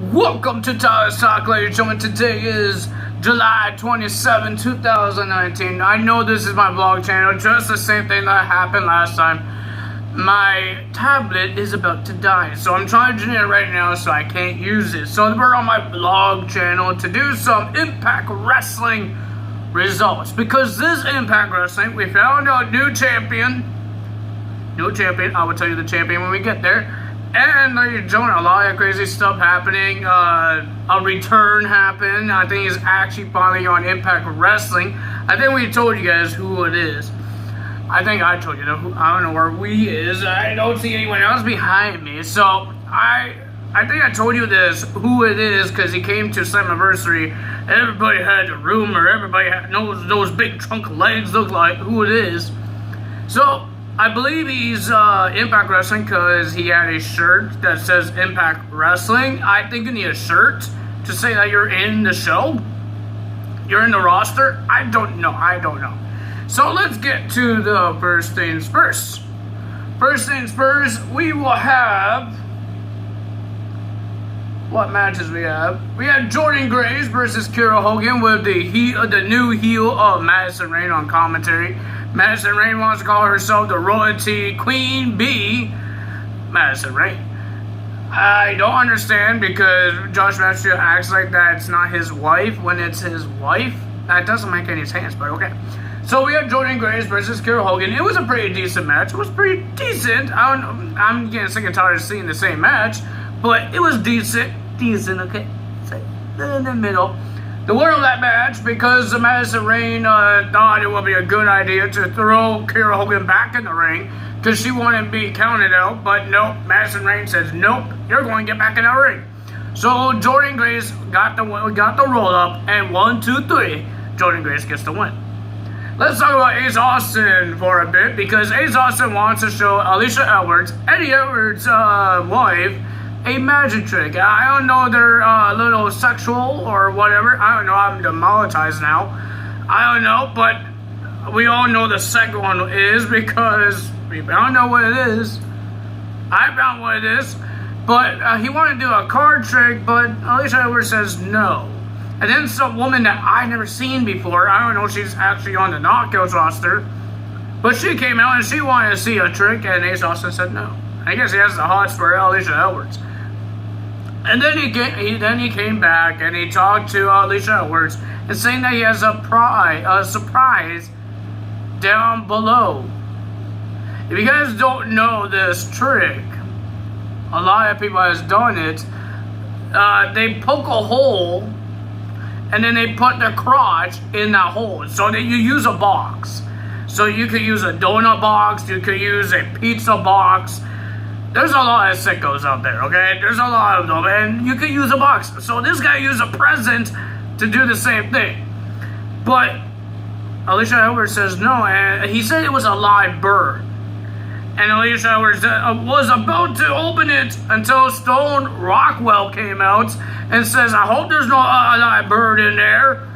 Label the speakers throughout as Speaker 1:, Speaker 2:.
Speaker 1: Welcome to Tyler's Talk, ladies and gentlemen. Today is July 27, 2019. I know this is my vlog channel, just the same thing that happened last time. My tablet is about to die, so I'm charging it right now so I can't use it. So we're on my vlog channel to do some Impact Wrestling results. Because this Impact Wrestling, we found a new champion. I will tell you the champion when we get there. And ladies and gentlemen, a lot of crazy stuff happening. A return happened. I think he's actually finally on Impact Wrestling. I think we told you guys who it is. I think I told you. I don't know where we is. I don't see anyone else behind me. So I think I told you this, who it is, because he came to Slammiversary. Everybody had a rumor. Everybody knows those big trunk legs look like who it is. So I believe he's Impact Wrestling because he had a shirt that says Impact Wrestling. I think you need a shirt to say that you're in the show. You're in the roster. I don't know. So let's get to the first things first. First things first, we will have... What matches we have? We have Jordynne Grace versus Kiera Hogan with the new heel of Madison Rayne on commentary. Madison Rayne wants to call herself the Royalty Queen Bee. Madison Rayne. I don't understand because Josh Master acts like that it's not his wife when it's his wife. That doesn't make any sense, but okay. So we have Jordynne Grace versus Kiera Hogan. It was a pretty decent match. It was pretty decent. I'm getting sick and tired of seeing the same match, but it was decent. Okay? In the middle. The winner of that match, because Madison Rayne thought it would be a good idea to throw Kiera Hogan back in the ring because she wanted to be counted out, but nope, Madison Rayne says, nope, you're going to get back in the ring. So Jordynne Grace got the roll up, and 1, 2, 3, Jordynne Grace gets the win. Let's talk about Ace Austin for a bit, because Ace Austin wants to show Alicia Edwards, Eddie Edwards' wife, a magic trick. I don't know, they're a little sexual or whatever. I don't know, I'm demonetized now. I don't know, but we all know the second one is because we don't know what it is. I found what it is. But he wanted to do a card trick, but Alicia Edwards says no. And then some woman that I never seen before, I don't know if she's actually on the Knockouts roster, but she came out and she wanted to see a trick, and Ace Austin said no. I guess he has the hots for Alicia Edwards. And then he came back and he talked to Alicia Edwards and saying that he has a surprise down below. If you guys don't know this trick, a lot of people has done it. They poke a hole and then they put their crotch in that hole. So that you use a box. So you could use a donut box, you could use a pizza box. There's a lot of sickos out there, okay? There's a lot of them, and you could use a box. So this guy used a present to do the same thing. But Alicia Edwards says no, and he said it was a live bird. And Alicia Edwards was about to open it until Stone Rockwell came out and says, I hope there's no live bird in there,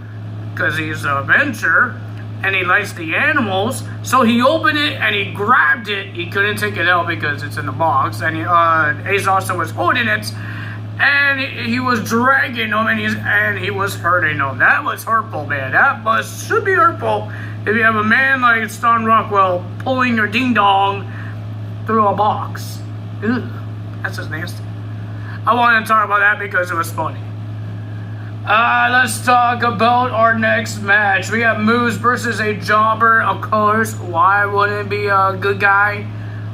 Speaker 1: because he's an adventurer. And he likes the animals, so he opened it and he grabbed it. He couldn't take it out because it's in the box, and Ace Austin was holding it, and he was dragging him, and he was hurting him. That was hurtful, man. That should be hurtful if you have a man like Stone Rockwell pulling your ding dong through a box. Ugh, that's just nasty. I wanted to talk about that because it was funny. Let's talk about our next match. We have Moose versus a jobber, of course. Why wouldn't it be a good guy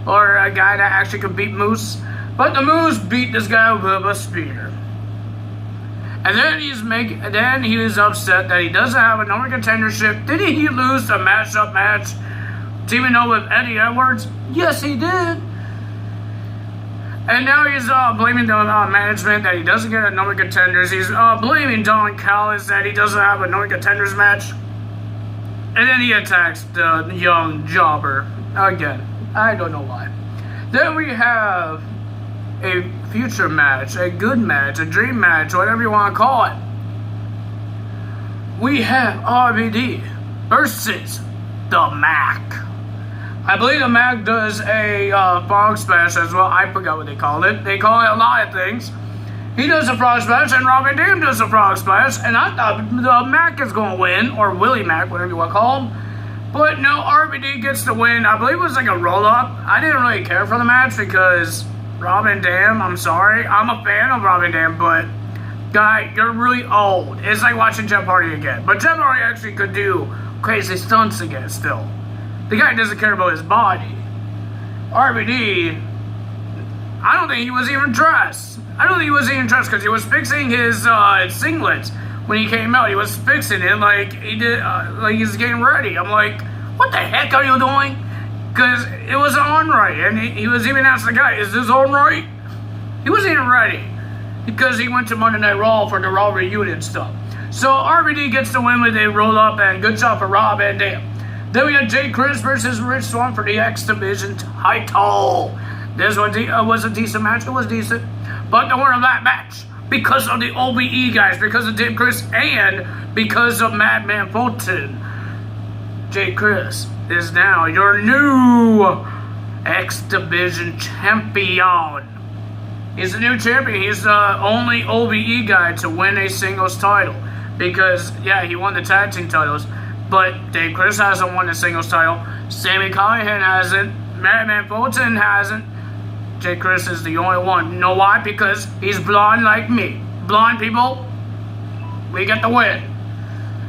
Speaker 1: or a guy that actually could beat Moose? But the Moose beat this guy with a spear. And then he is upset that he doesn't have a number contendership. Didn't he lose the matchup match? Teaming up with Eddie Edwards? Yes, he did. And now he's blaming the management that he doesn't get a number of contenders. He's blaming Don Callis that he doesn't have a number of contenders match. And then he attacks the young jobber again. I don't know why. Then we have a future match, a good match, a dream match, whatever you want to call it. We have RVD versus the Mac. I believe the Mac does a fog splash as well. I forgot what they call it. They call it a lot of things. He does a frog splash, and Rob Van Dam does a frog splash, and I thought the Mac is going to win, or Willie Mac, whatever you want to call him. But no, RVD gets the win. I believe it was like a roll-up. I didn't really care for the match because Rob Van Dam, I'm sorry. I'm a fan of Rob Van Dam, but guy, you're really old. It's like watching Jeff Hardy again. But Jeff Hardy actually could do crazy stunts again still. The guy doesn't care about his body. RVD, I don't think he was even dressed. I don't think he was even dressed because he was fixing his singlet when he came out. He was fixing it like he did, like he's getting ready. I'm like, what the heck are you doing? Because it wasn't on right, and he was even asking the guy, is this on right? He wasn't even ready because he went to Monday Night Raw for the Raw reunion stuff. So RVD gets the win with a roll up, and good job for Rob Van Dam. Then we had Jay Chris versus Rich Swann for the X Division title. This was a decent match. It was decent. But the winner of that match, because of the OBE guys, because of Dave Chris, and because of Madman Fulton, Jay Chris is now your new X Division champion. He's the new champion. He's the only OBE guy to win a singles title. Because, yeah, he won the tag team titles. But Dave Chris hasn't won the singles title. Sami Callihan hasn't. Madman Fulton hasn't. Jay Chris is the only one. You know why? Because he's blonde like me. Blonde people, we get the win.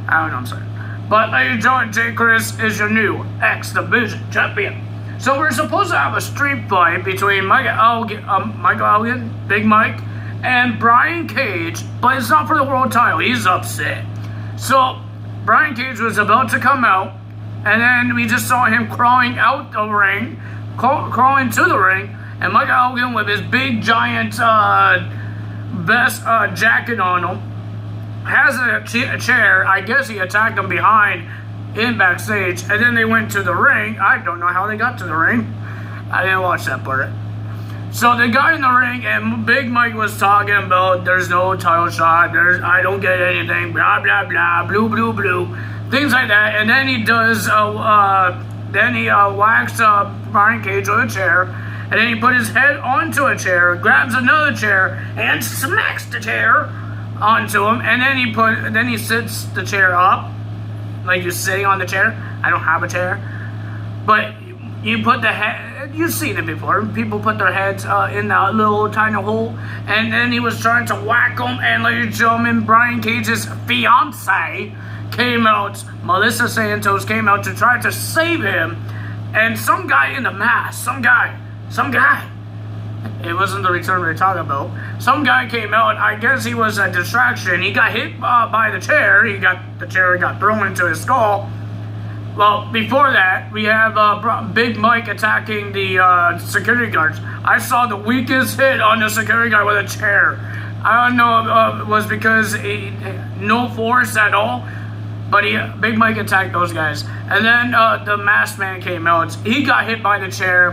Speaker 1: I don't know what I'm saying. But ladies and gentlemen, Jay Chris is your new X Division champion. So we're supposed to have a street fight between Michael Elgin, Big Mike, and Brian Cage, but it's not for the world title. He's upset. So Brian Cage was about to come out, and then we just saw him crawling out the ring, crawling to the ring, and Michael Elgin with his big giant vest jacket on him has a chair. I guess he attacked him behind in backstage, and then they went to the ring. I don't know how they got to the ring. I didn't watch that part. So they got in the ring, and Big Mike was talking about there's no title shot, I don't get anything, blah blah blah, blue blue blue, things like that. And then he does, then he whacks Brian Cage with a chair, and then he put his head onto a chair, grabs another chair, and smacks the chair onto him. And then he sits the chair up, like you're sitting on the chair. I don't have a chair, but you put the head. You've seen it before. People put their heads in that little tiny hole, and then he was trying to whack them. And ladies and gentlemen, Brian Cage's fiance came out. Melissa Santos came out to try to save him, and some guy in the mask, some guy. It wasn't the return we were talking about. Some guy came out. I guess he was a distraction. He got hit by the chair. The chair got thrown into his skull. Well, before that, we have Big Mike attacking the security guards. I saw the weakest hit on the security guard with a chair. I don't know if it was because no force at all, but Big Mike attacked those guys. And then the masked man came out. He got hit by the chair,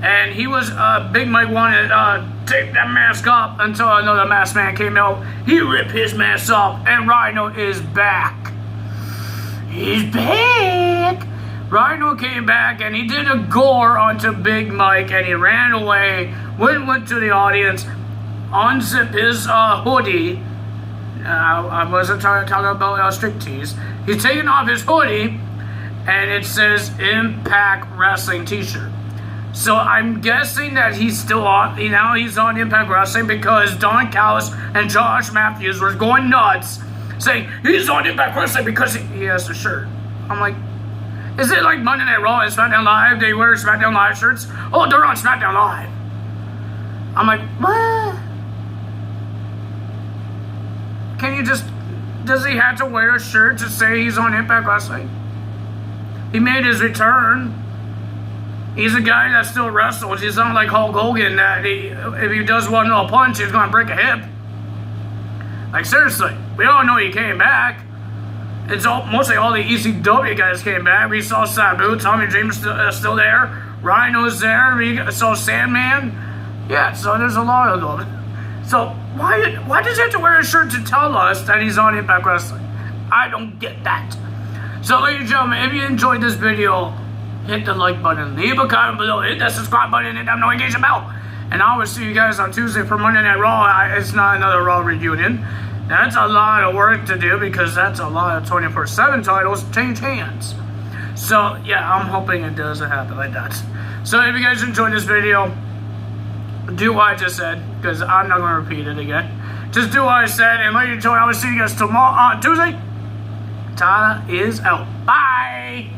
Speaker 1: and he was Big Mike wanted to take that mask off until another masked man came out. He ripped his mask off, and Rhino is back. He's back! Rhino came back, and he did a gore onto Big Mike, and he ran away, went to the audience, unzipped his hoodie. I wasn't talking about strict tees. He's taking off his hoodie, and it says Impact Wrestling t-shirt. So I'm guessing that he's still on, he's on Impact Wrestling because Don Callis and Josh Matthews were going nuts, saying he's on Impact Wrestling because he has a shirt. I'm like, is it like Monday Night Raw and SmackDown Live? They wear SmackDown Live shirts? Oh, they're on SmackDown Live. I'm like, what? Does he have to wear a shirt to say he's on Impact Wrestling? He made his return. He's a guy that still wrestles. He's not like Hulk Hogan that if he does one little punch, he's going to break a hip. Like, seriously, we all know he came back. Mostly all the ECW guys came back. We saw Sabu, Tommy Dreamer's still there. Rhino's there. We saw Sandman. Yeah, so there's a lot of them. So why does he have to wear a shirt to tell us that he's on Impact Wrestling? I don't get that. So, ladies and gentlemen, if you enjoyed this video, hit the like button, leave a comment below, hit that subscribe button, hit that notification bell. And I will see you guys on Tuesday for Monday Night Raw. It's not another Raw reunion. That's a lot of work to do because that's a lot of 24/7 titles change hands. So, yeah, I'm hoping it doesn't happen like that. So, if you guys enjoyed this video, do what I just said, because I'm not going to repeat it again. Just do what I said, and ladies and gentlemen, I will see you guys tomorrow on Tuesday. Tyler is out. Bye!